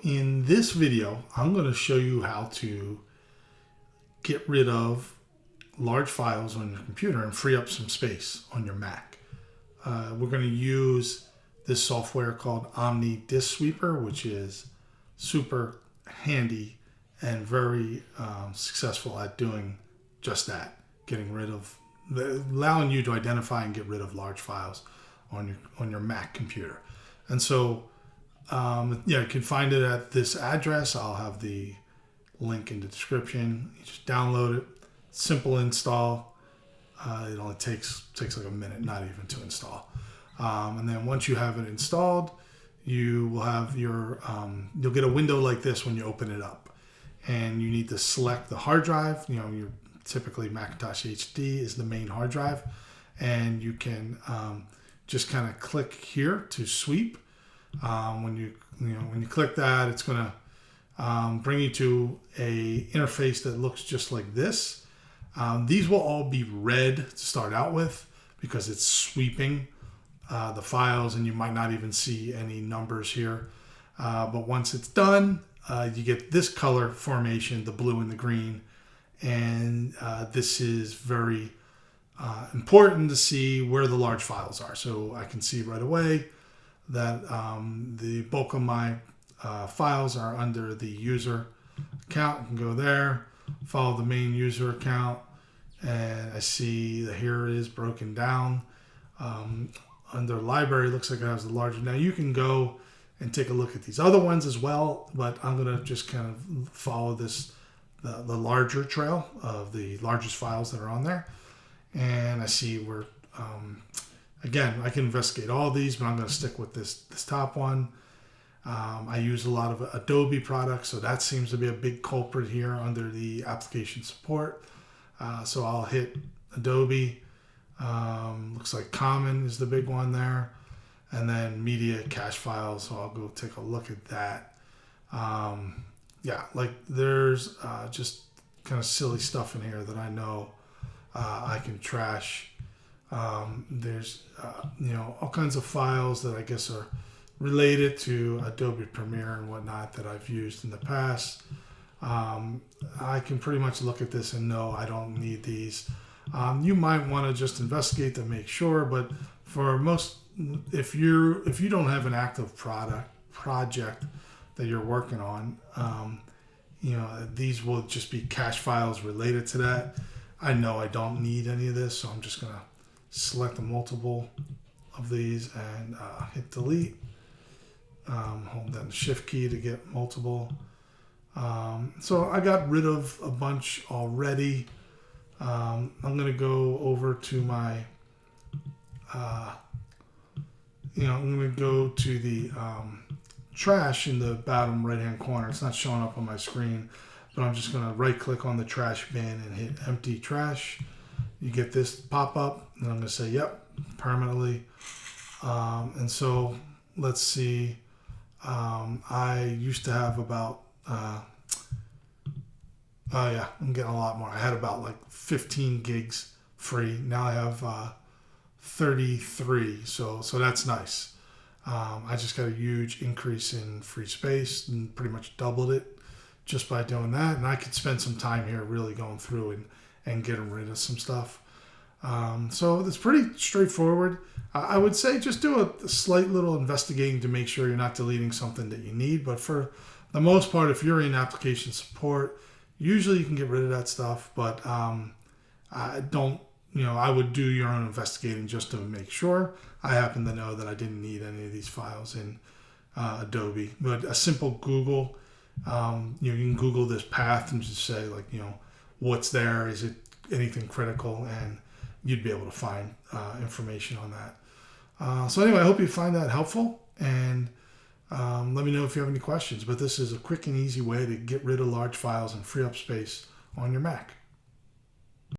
in this video, I'm going to show you how to get rid of large files on your computer and free up some space on your Mac. We're going to use this software called OmniDiskSweeper, which is super handy and very successful at doing just that, allowing you to identify and get rid of large files on your Mac computer. And so, you can find it at this address. I'll have the link in the description. You just download it. Simple install. It only takes like a minute, not even to install. And then once you have it installed, you will have you'll get a window like this when you open it up, and you need to select the hard drive. Your typically Macintosh HD is the main hard drive, and you can just kind of click here to sweep. When you click that, it's going to bring you to a interface that looks just like this. These will all be red to start out with because it's sweeping the files, and you might not even see any numbers here. But once it's done, you get this color formation, the blue and the green. And this is very important to see where the large files are. So I can see right away that the bulk of my files are under the user account. I can go there, follow the main user account, and I see that here it is broken down. Under library, it looks like it has the larger. Now you can go and take a look at these other ones as well, but I'm going to just kind of follow this, the larger trail of the largest files that are on there. And I see where, again, I can investigate all these, but I'm going to stick with this top one. I use a lot of Adobe products, so that seems to be a big culprit here under the application support. So I'll hit Adobe. Looks like Common is the big one there. And then media cache files, so I'll go take a look at that. There's just kind of silly stuff in here that I know I can trash. There's all kinds of files that I guess are related to Adobe Premiere and whatnot that I've used in the past. I can pretty much look at this and know I don't need these. You might want to just investigate to make sure, but for most, if you don't have an active project that you're working on, these will just be cache files related to that. I know I don't need any of this, so I'm just gonna select the multiple of these and hit delete. Hold down the shift key to get multiple. So I got rid of a bunch already. I'm going to go over to my, I'm going to go to the trash in the bottom right-hand corner. It's not showing up on my screen, but I'm just going to right-click on the trash bin and hit empty trash. You get this pop-up, and I'm going to say, yep, permanently. And so let's see. I used to have about, I'm getting a lot more. I had about like 15 gigs free. Now I have 33, so that's nice. I just got a huge increase in free space and pretty much doubled it just by doing that. And I could spend some time here really going through and getting rid of some stuff. So it's pretty straightforward. I would say just do a slight little investigating to make sure you're not deleting something that you need. But for the most part, if you're in application support, usually you can get rid of that stuff. But I would do your own investigating just to make sure. I happen to know that I didn't need any of these files in Adobe. But a simple Google, you can Google this path and just say what's there? Is it anything critical? And you'd be able to find information on that. So anyway, I hope you find that helpful, and let me know if you have any questions. But this is a quick and easy way to get rid of large files and free up space on your Mac.